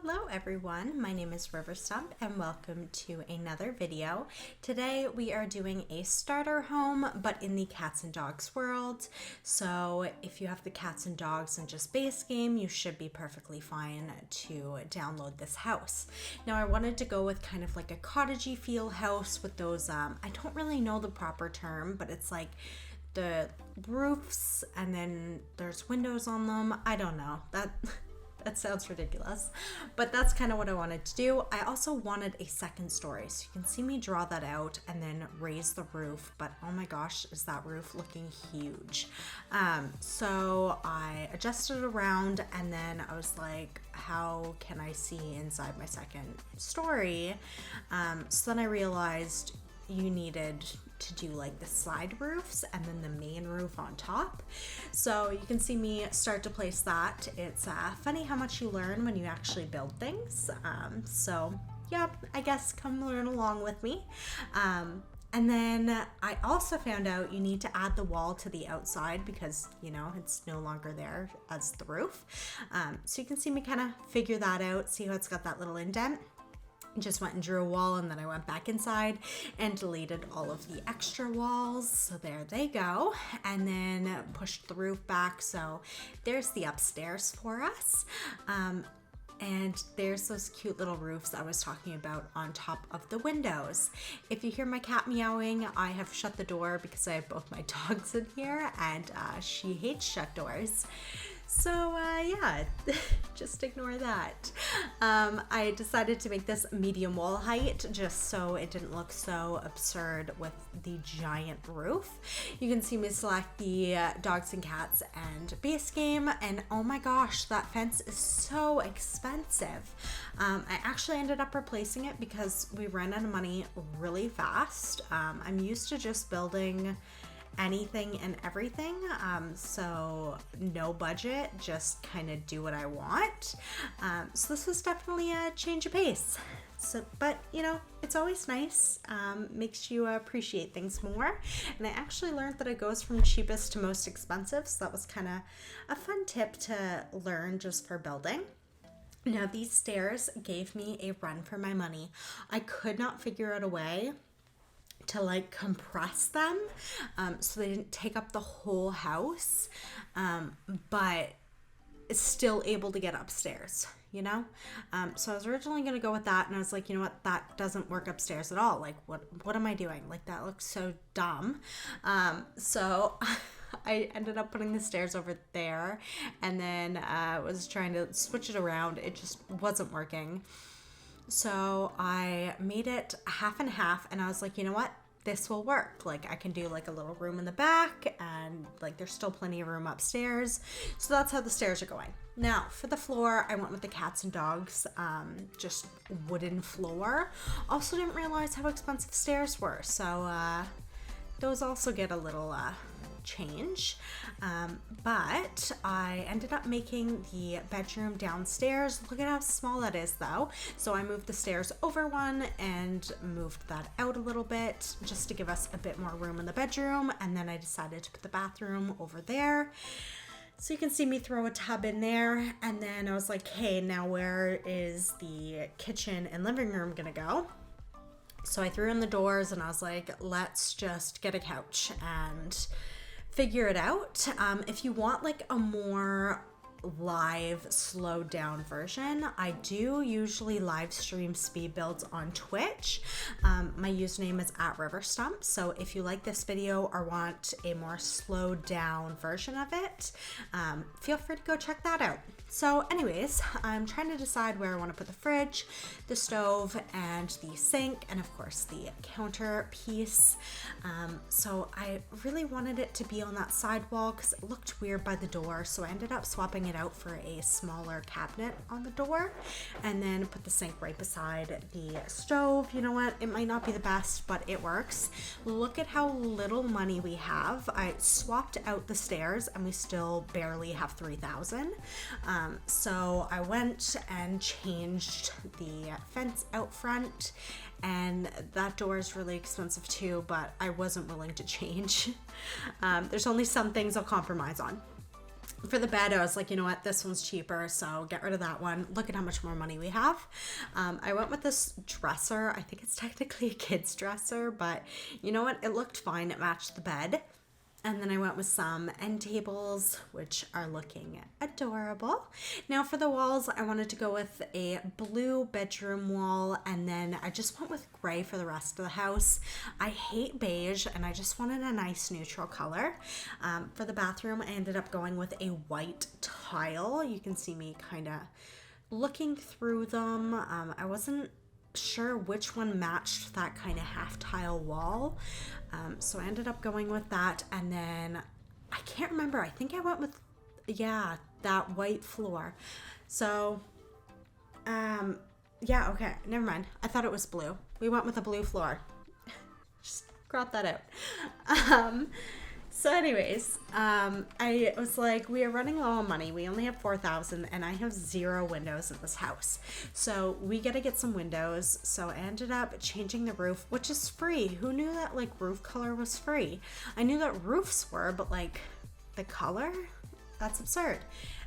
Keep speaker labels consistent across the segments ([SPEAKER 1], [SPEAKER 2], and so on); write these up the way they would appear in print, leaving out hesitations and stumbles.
[SPEAKER 1] Hello everyone, my name is River Stump and welcome to another video. Today we are doing a starter home but in the cats and dogs world. So if you have the cats and dogs and just base game, you should be perfectly fine to download this house. Now I wanted to go with kind of like a cottagey feel house with those, I don't really know the proper term, but it's like the roofs and then there's windows on them. I don't know, that sounds ridiculous, but that's kind of what I wanted to do. I also wanted a second story, so you can see me draw that out and then raise the roof, but oh my gosh, is that roof looking huge. So I adjusted it around and then I was like, how can I see inside my second story? So then I realized you needed to do like the side roofs and then the main roof on top. So you can see me start to place that. It's funny how much you learn when you actually build things. So yeah, I guess come learn along with me. And then I also found out you need to add the wall to the outside because, you know, it's no longer there as the roof. So you can see me kind of figure that out, see how it's got that little indent. Just went and drew a wall and then I went back inside and deleted all of the extra walls. So there they go. And then pushed the roof back. So there's the upstairs for us. And there's those cute little roofs I was talking about on top of the windows. If you hear my cat meowing, I have shut the door because I have both my dogs in here and she hates shut doors. So yeah, just ignore that. I decided to make this medium wall height just so it didn't look so absurd with the giant roof. You can see me select the dogs and cats and base game, and oh my gosh, that fence is so expensive. I actually ended up replacing it because we ran out of money really fast. I'm used to just building anything and everything, so no budget, just kind of do what I want. So this was definitely a change of pace. So, but you know, it's always nice, makes you appreciate things more. And I actually learned that it goes from cheapest to most expensive, so that was kind of a fun tip to learn just for building. Now these stairs gave me a run for my money. I could not figure out a way to like compress them so they didn't take up the whole house, but it's still able to get upstairs, you know? So I was originally gonna go with that and I was like, you know what, that doesn't work upstairs at all. Like what am I doing? Like that looks so dumb. So I ended up putting the stairs over there and then was trying to switch it around. It just wasn't working. So I made it half and half and I was like, you know what? This will work. Like I can do like a little room in the back and like there's still plenty of room upstairs. So that's how the stairs are going. Now for the floor, I went with the cats and dogs, just wooden floor. Also didn't realize how expensive stairs were. So those also get a little change, but I ended up making the bedroom downstairs. Look at how small that is though. So I moved the stairs over one and moved that out a little bit just to give us a bit more room in the bedroom, and then I decided to put the bathroom over there. So you can see me throw a tub in there, and then I was like, hey, now where is the kitchen and living room gonna go? So I threw in the doors and I was like, let's just get a couch and figure it out. If you want like a more live slowed down version, I do usually live stream speed builds on Twitch. My username is @RiverStump, so if you like this video or want a more slowed down version of it, feel free to go check that out. So anyways, I'm trying to decide where I want to put the fridge, the stove, and the sink, and of course the counter piece. So I really wanted it to be on that side wall because it looked weird by the door, so I ended up swapping it out for a smaller cabinet on the door, and then put the sink right beside the stove. You know what, it might not be the best, but it works. Look at how little money we have. I swapped out the stairs and we still barely have 3,000. So I went and changed the fence out front, and that door is really expensive too, but I wasn't willing to change. There's only some things I'll compromise on. For the bed, I was like, you know what, this one's cheaper, so get rid of that one. Look at how much more money we have. I went with this dresser. I think it's technically a kid's dresser, but you know what, it looked fine. It matched the bed. And then I went with some end tables, which are looking adorable. Now for the walls, I wanted to go with a blue bedroom wall, and then I just went with gray for the rest of the house. I hate beige, and I just wanted a nice neutral color. For the bathroom, I ended up going with a white tile. You can see me kind of looking through them. I wasn't sure which one matched that kind of half tile wall, so I ended up going with that. And then I can't remember, I think I went with that white floor. So okay, never mind, I thought it was blue. We went with a blue floor. Just crop that out. So anyways, I was like, we are running low on money. We only have 4,000 and I have 0 windows in this house. So we got to get some windows. So I ended up changing the roof, which is free. Who knew that like roof color was free? I knew that roofs were, but like the color? That's absurd.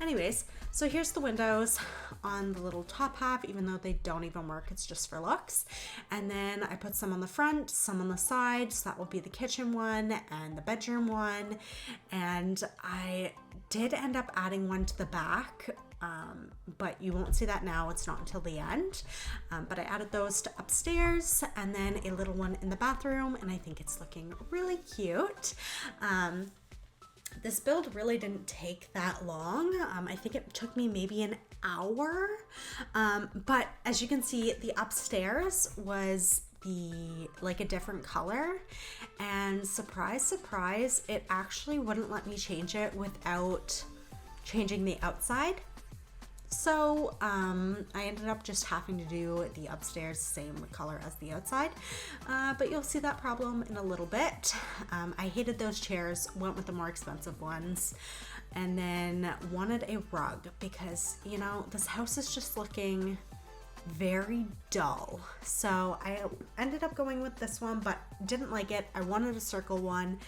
[SPEAKER 1] Anyways, so here's the windows on the little top half, even though they don't even work, it's just for looks. And then I put some on the front, some on the side, so that will be the kitchen one and the bedroom one. And I did end up adding one to the back, but you won't see that now, it's not until the end. But I added those to upstairs, and then a little one in the bathroom, and I think it's looking really cute. This build really didn't take that long. I think it took me maybe an hour. But as you can see, the upstairs was a different color, and surprise, surprise, it actually wouldn't let me change it without changing the outside. So I ended up just having to do the upstairs same color as the outside, but you'll see that problem in a little bit. I hated those chairs, went with the more expensive ones, and then wanted a rug because, you know, this house is just looking very dull. So I ended up going with this one, but didn't like it. I wanted a circle one.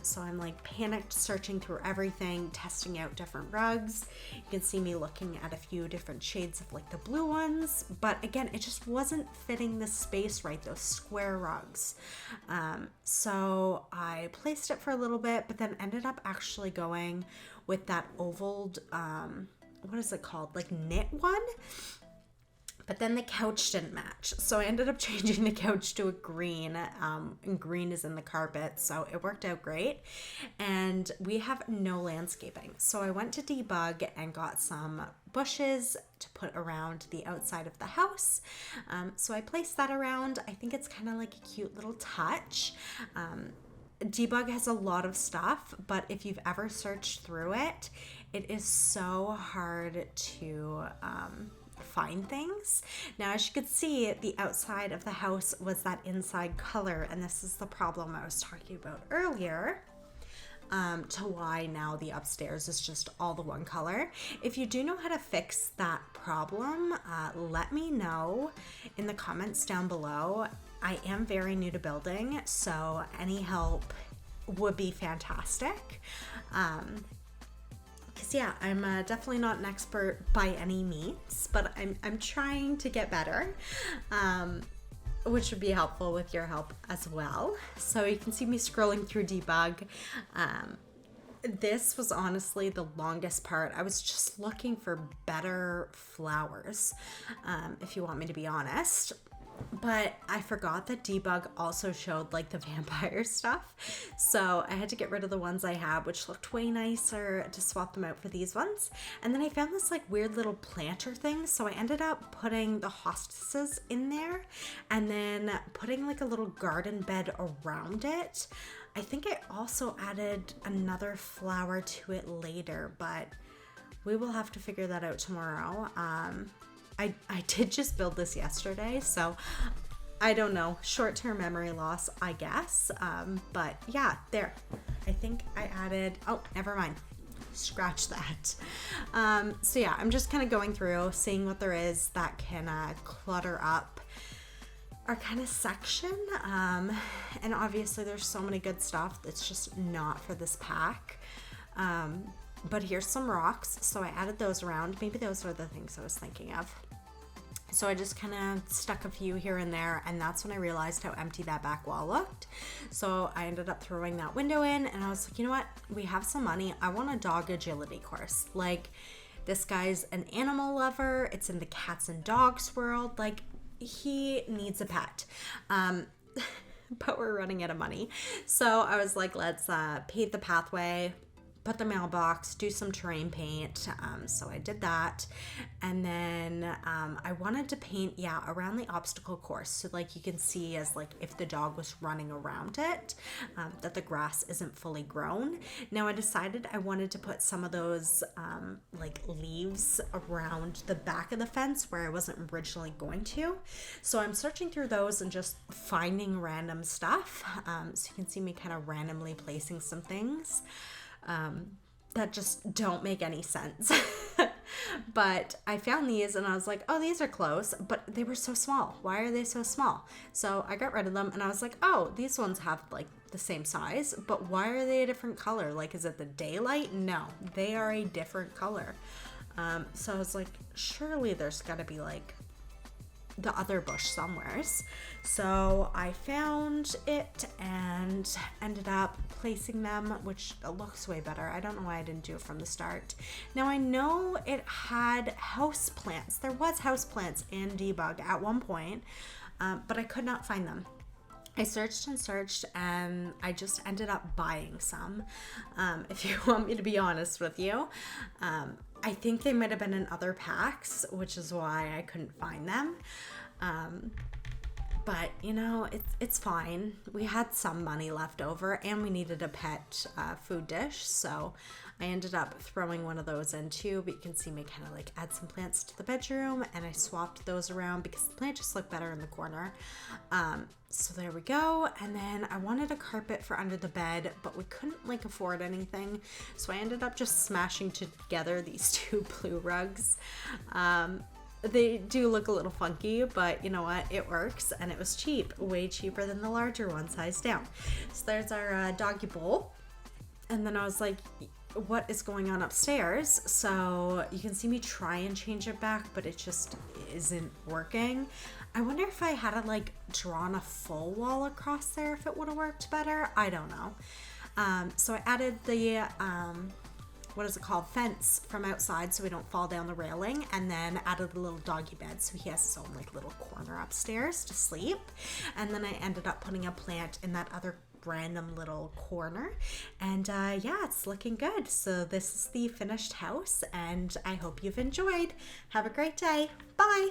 [SPEAKER 1] So I'm like panicked searching through everything, testing out different rugs. You can see me looking at a few different shades of like the blue ones, but again, it just wasn't fitting the space right, those square rugs. So I placed it for a little bit, but then ended up actually going with that ovaled, what is it called? Like knit one. But then the couch didn't match. So I ended up changing the couch to a green, and green is in the carpet. So it worked out great. And we have no landscaping. So I went to Debug and got some bushes to put around the outside of the house. So I placed that around. I think it's kind of like a cute little touch. Debug has a lot of stuff, but if you've ever searched through it, it is so hard to find things. Now, as you could see, the outside of the house was that inside color, and this is the problem I was talking about earlier, to why now the upstairs is just all the one color. If you do know how to fix that problem, let me know in the comments down below. I am very new to building, so any help would be fantastic. Because yeah, I'm definitely not an expert by any means, but I'm trying to get better, which would be helpful with your help as well. So you can see me scrolling through Debug. This was honestly the longest part. I was just looking for better flowers, if you want me to be honest. But I forgot that Debug also showed like the vampire stuff. So I had to get rid of the ones I have, which looked way nicer, to swap them out for these ones. And then I found this like weird little planter thing. So I ended up putting the hostesses in there and then putting like a little garden bed around it. I think I also added another flower to it later, but we will have to figure that out tomorrow. I did just build this yesterday, so I don't know, short-term memory loss, I guess. But yeah, there. I think I added, oh, never mind. Scratch that. So yeah, I'm just kind of going through, seeing what there is that can clutter up our kind of section. And obviously there's so many good stuff that's just not for this pack. But here's some rocks. So I added those around. Maybe those were the things I was thinking of. So I just kind of stuck a few here and there, and that's when I realized how empty that back wall looked. So I ended up throwing that window in, and I was like, you know what? We have some money. I want a dog agility course. Like, this guy's an animal lover. It's in the cats and dogs world. Like, he needs a pet. But we're running out of money. So I was like, let's paint the pathway, put the mailbox, do some terrain paint. So I did that. And then I wanted to paint, around the obstacle course. So like you can see as like if the dog was running around it, that the grass isn't fully grown. Now I decided I wanted to put some of those like leaves around the back of the fence where I wasn't originally going to. So I'm searching through those and just finding random stuff. So you can see me kind of randomly placing some things that just don't make any sense. But I found these and I was like, oh, these are close, but they were so small. Why are they so small? So I got rid of them and I was like, oh, these ones have like the same size, but why are they a different color? Like, is it the daylight? No, they are a different color. So I was like, surely there's gotta be like the other bush somewheres. So I found it and ended up placing them, which looks way better. I don't know why I didn't do it from the start. Now I know it had house plants. There was house plants in Debug at one point, but I could not find them. I searched and searched and I just ended up buying some. If you want me to be honest with you, I think they might have been in other packs, which is why I couldn't find them. But you know, it's fine. We had some money left over and we needed a pet food dish. So I ended up throwing one of those in too, but you can see me kind of like add some plants to the bedroom, and I swapped those around because the plant just looked better in the corner. So there we go. And then I wanted a carpet for under the bed, but we couldn't like afford anything. So I ended up just smashing together these two blue rugs. They do look a little funky, but you know what? It works, and it was cheap, way cheaper than the larger one, size down. So there's our doggy bowl. And then I was like, what is going on upstairs? So you can see me try and change it back, but it just isn't working. I wonder if I had like drawn a full wall across there, if it would have worked better. I don't know. So I added the what is it called, fence from outside so we don't fall down the railing, and then added a little doggy bed so he has his own like little corner upstairs to sleep. And then I ended up putting a plant in that other random little corner, and it's looking good. So this is the finished house, and I hope you've enjoyed. Have a great day. Bye.